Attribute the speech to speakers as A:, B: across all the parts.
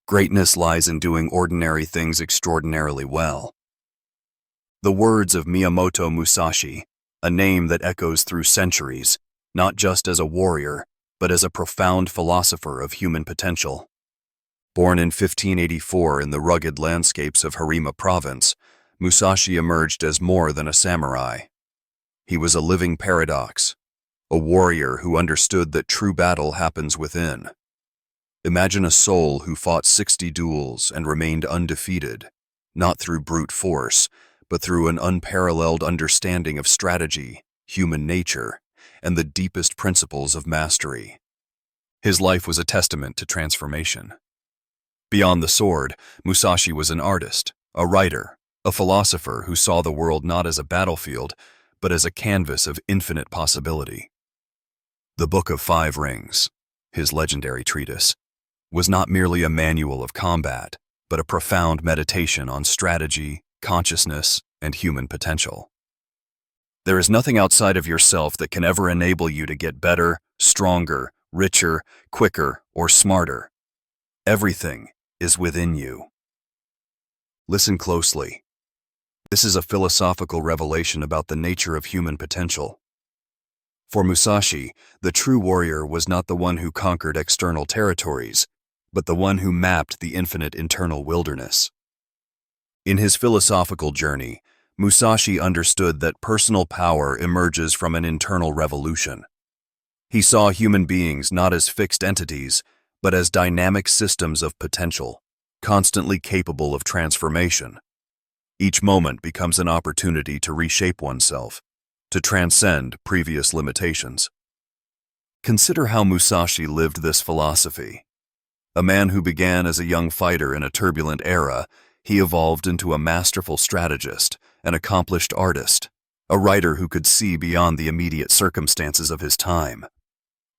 A: Greatness lies in doing ordinary things extraordinarily well. The words of Miyamoto Musashi, a name that echoes through centuries, not just as a warrior, but as a profound philosopher of human potential. Born in 1584 in the rugged landscapes of Harima Province, Musashi emerged as more than a samurai. He was a living paradox, a warrior who understood that true battle happens within. Imagine a soul who fought 60 duels and remained undefeated, not through brute force, but through an unparalleled understanding of strategy, human nature, and the deepest principles of mastery. His life was a testament to transformation. Beyond the sword, Musashi was an artist, a writer, a philosopher who saw the world not as a battlefield, but as a canvas of infinite possibility. The Book of Five Rings, his legendary treatise, was not merely a manual of combat, but a profound meditation on strategy, consciousness, and human potential. There is nothing outside of yourself that can ever enable you to get better, stronger, richer, quicker, or smarter. Everything is within you. Listen closely. This is a philosophical revelation about the nature of human potential. For Musashi, the true warrior was not the one who conquered external territories, but the one who mapped the infinite internal wilderness. In his philosophical journey, Musashi understood that personal power emerges from an internal revolution. He saw human beings not as fixed entities, but as dynamic systems of potential, constantly capable of transformation. Each moment becomes an opportunity to reshape oneself, to transcend previous limitations. Consider how Musashi lived this philosophy. A man who began as a young fighter in a turbulent era, he evolved into a masterful strategist, an accomplished artist, a writer who could see beyond the immediate circumstances of his time.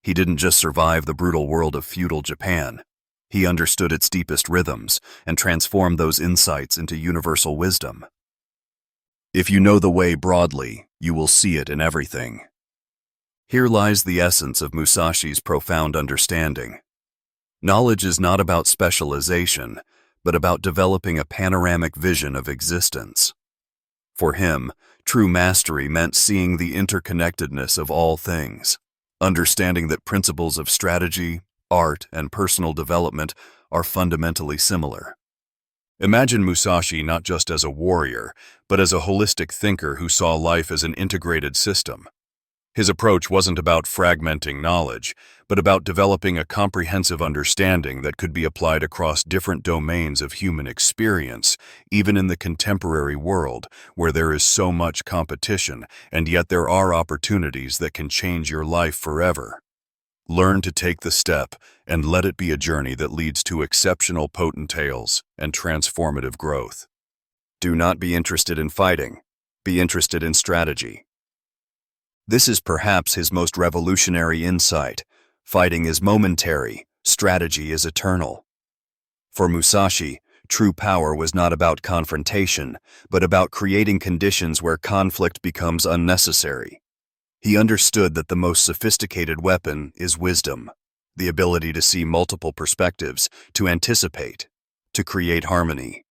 A: He didn't just survive the brutal world of feudal Japan. He understood its deepest rhythms and transformed those insights into universal wisdom. If you know the way broadly, you will see it in everything. Here lies the essence of Musashi's profound understanding. Knowledge is not about specialization, but about developing a panoramic vision of existence. For him, true mastery meant seeing the interconnectedness of all things, understanding that principles of strategy, art, and personal development are fundamentally similar. Imagine Musashi not just as a warrior, but as a holistic thinker who saw life as an integrated system. His approach wasn't about fragmenting knowledge, but about developing a comprehensive understanding that could be applied across different domains of human experience, even in the contemporary world, where there is so much competition, and yet there are opportunities that can change your life forever. Learn to take the step, and let it be a journey that leads to exceptional potentials and transformative growth. Do not be interested in fighting. Be interested in strategy. This is perhaps his most revolutionary insight. Fighting is momentary, strategy is eternal. For Musashi, true power was not about confrontation, but about creating conditions where conflict becomes unnecessary. He understood that the most sophisticated weapon is wisdom, the ability to see multiple perspectives, to anticipate, to create harmony.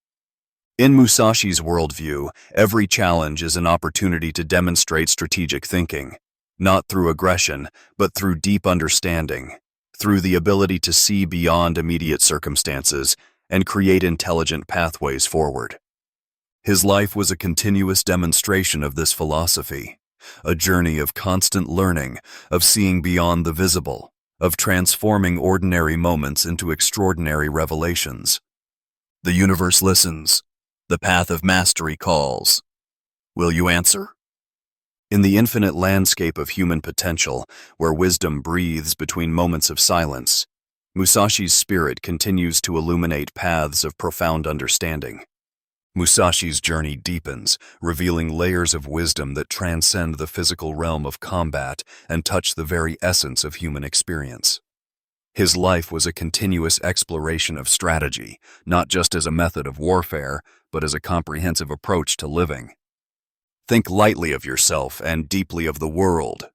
A: In Musashi's worldview, every challenge is an opportunity to demonstrate strategic thinking, not through aggression, but through deep understanding, through the ability to see beyond immediate circumstances and create intelligent pathways forward. His life was a continuous demonstration of this philosophy, a journey of constant learning, of seeing beyond the visible, of transforming ordinary moments into extraordinary revelations. The universe listens. The path of mastery calls. Will you answer? In the infinite landscape of human potential, where wisdom breathes between moments of silence, Musashi's spirit continues to illuminate paths of profound understanding. Musashi's journey deepens, revealing layers of wisdom that transcend the physical realm of combat and touch the very essence of human experience. His life was a continuous exploration of strategy, not just as a method of warfare, but as a comprehensive approach to living. Think lightly of yourself and deeply of the world.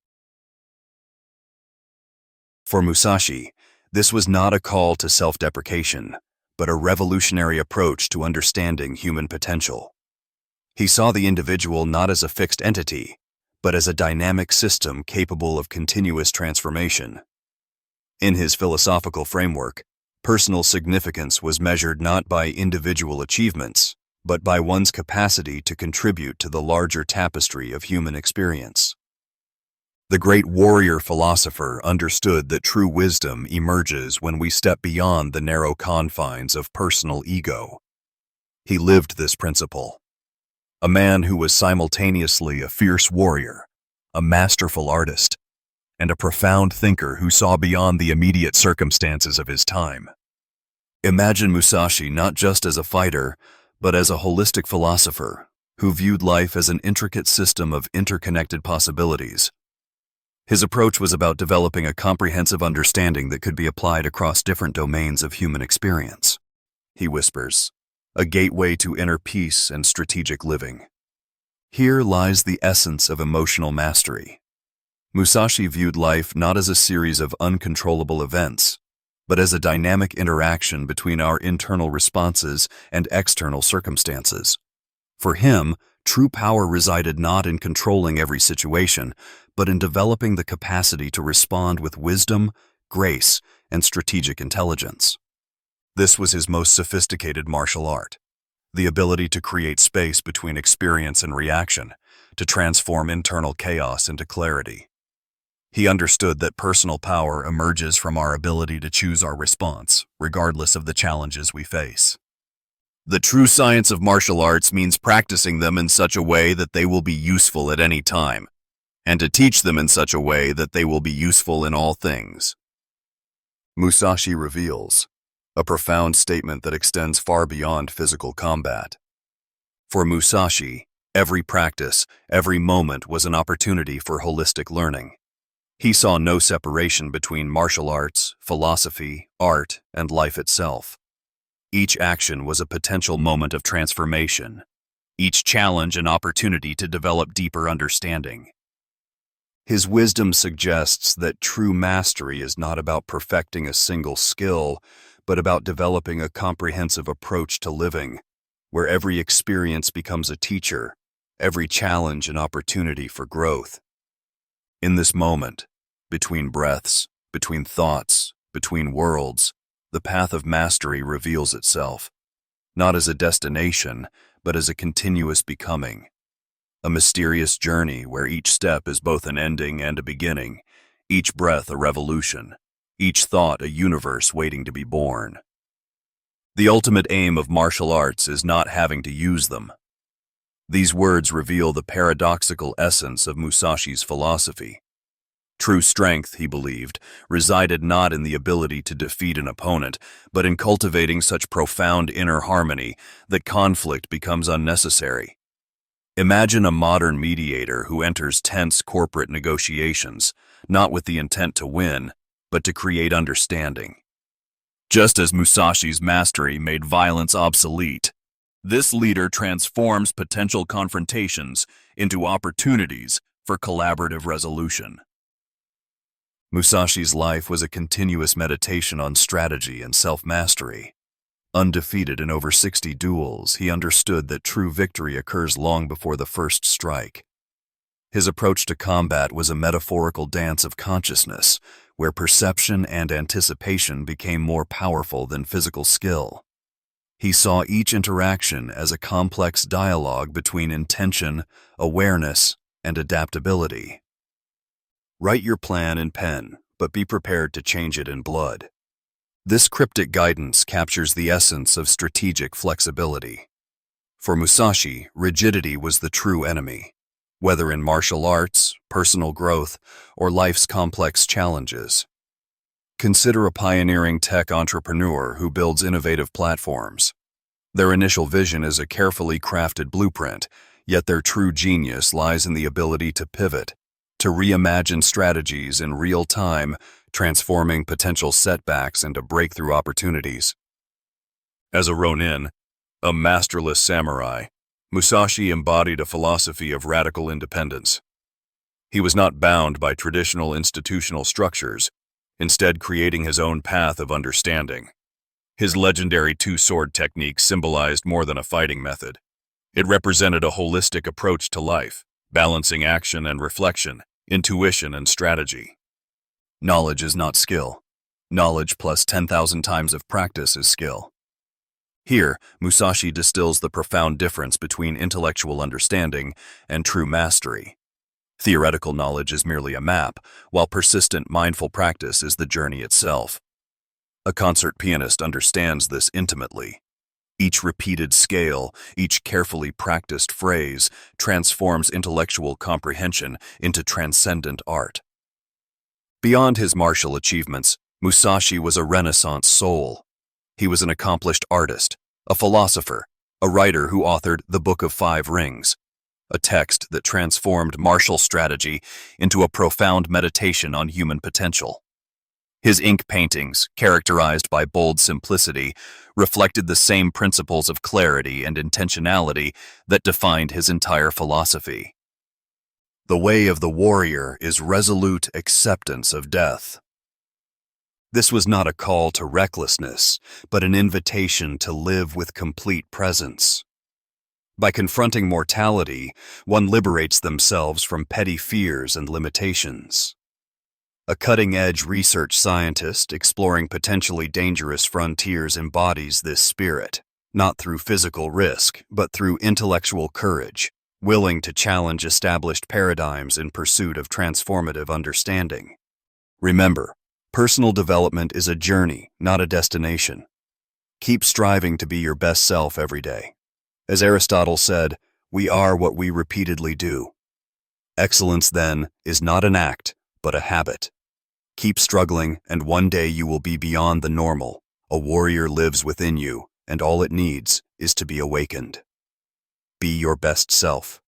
A: For Musashi, this was not a call to self-deprecation, but a revolutionary approach to understanding human potential. He saw the individual not as a fixed entity, but as a dynamic system capable of continuous transformation. In his philosophical framework, personal significance was measured not by individual achievements, but by one's capacity to contribute to the larger tapestry of human experience. The great warrior philosopher understood that true wisdom emerges when we step beyond the narrow confines of personal ego. He lived this principle. A man who was simultaneously a fierce warrior, a masterful artist, and a profound thinker who saw beyond the immediate circumstances of his time. Imagine Musashi not just as a fighter, but as a holistic philosopher who viewed life as an intricate system of interconnected possibilities. His approach was about developing a comprehensive understanding that could be applied across different domains of human experience. He whispers, a gateway to inner peace and strategic living. Here lies the essence of emotional mastery. Musashi viewed life not as a series of uncontrollable events, but as a dynamic interaction between our internal responses and external circumstances. For him, true power resided not in controlling every situation, but in developing the capacity to respond with wisdom, grace, and strategic intelligence. This was his most sophisticated martial art, the ability to create space between experience and reaction, to transform internal chaos into clarity. He understood that personal power emerges from our ability to choose our response, regardless of the challenges we face. The true science of martial arts means practicing them in such a way that they will be useful at any time, and to teach them in such a way that they will be useful in all things. Musashi reveals a profound statement that extends far beyond physical combat. For Musashi, every practice, every moment was an opportunity for holistic learning. He saw no separation between martial arts, philosophy, art, and life itself. Each action was a potential moment of transformation, each challenge an opportunity to develop deeper understanding. His wisdom suggests that true mastery is not about perfecting a single skill, but about developing a comprehensive approach to living, where every experience becomes a teacher, every challenge an opportunity for growth. In this moment, between breaths, between thoughts, between worlds, the path of mastery reveals itself, not as a destination, but as a continuous becoming. A mysterious journey where each step is both an ending and a beginning, each breath a revolution, each thought a universe waiting to be born. The ultimate aim of martial arts is not having to use them. These words reveal the paradoxical essence of Musashi's philosophy. True strength, he believed, resided not in the ability to defeat an opponent, but in cultivating such profound inner harmony that conflict becomes unnecessary. Imagine a modern mediator who enters tense corporate negotiations, not with the intent to win, but to create understanding. Just as Musashi's mastery made violence obsolete, this leader transforms potential confrontations into opportunities for collaborative resolution. Musashi's life was a continuous meditation on strategy and self-mastery. Undefeated in over 60 duels, he understood that true victory occurs long before the first strike. His approach to combat was a metaphorical dance of consciousness, where perception and anticipation became more powerful than physical skill. He saw each interaction as a complex dialogue between intention, awareness, and adaptability. Write your plan in pen, but be prepared to change it in blood. This cryptic guidance captures the essence of strategic flexibility. For Musashi, rigidity was the true enemy, whether in martial arts, personal growth, or life's complex challenges. Consider a pioneering tech entrepreneur who builds innovative platforms. Their initial vision is a carefully crafted blueprint, yet their true genius lies in the ability to pivot, to reimagine strategies in real time, transforming potential setbacks into breakthrough opportunities. As a Ronin, a masterless samurai, Musashi embodied a philosophy of radical independence. He was not bound by traditional institutional structures, instead creating his own path of understanding. His legendary two-sword technique symbolized more than a fighting method. It represented a holistic approach to life, balancing action and reflection, intuition and strategy. Knowledge is not skill. Knowledge plus 10,000 times of practice is skill. Here, Musashi distills the profound difference between intellectual understanding and true mastery. Theoretical knowledge is merely a map, while persistent mindful practice is the journey itself. A concert pianist understands this intimately. Each repeated scale, each carefully practiced phrase, transforms intellectual comprehension into transcendent art. Beyond his martial achievements, Musashi was a Renaissance soul. He was an accomplished artist, a philosopher, a writer who authored The Book of Five Rings, a text that transformed martial strategy into a profound meditation on human potential. His ink paintings, characterized by bold simplicity, reflected the same principles of clarity and intentionality that defined his entire philosophy. The way of the warrior is resolute acceptance of death. This was not a call to recklessness, but an invitation to live with complete presence. By confronting mortality, one liberates themselves from petty fears and limitations. A cutting-edge research scientist exploring potentially dangerous frontiers embodies this spirit, not through physical risk, but through intellectual courage, willing to challenge established paradigms in pursuit of transformative understanding. Remember, personal development is a journey, not a destination. Keep striving to be your best self every day. As Aristotle said, we are what we repeatedly do. Excellence, then, is not an act, but a habit. Keep struggling, and one day you will be beyond the normal. A warrior lives within you, and all it needs is to be awakened. Be your best self.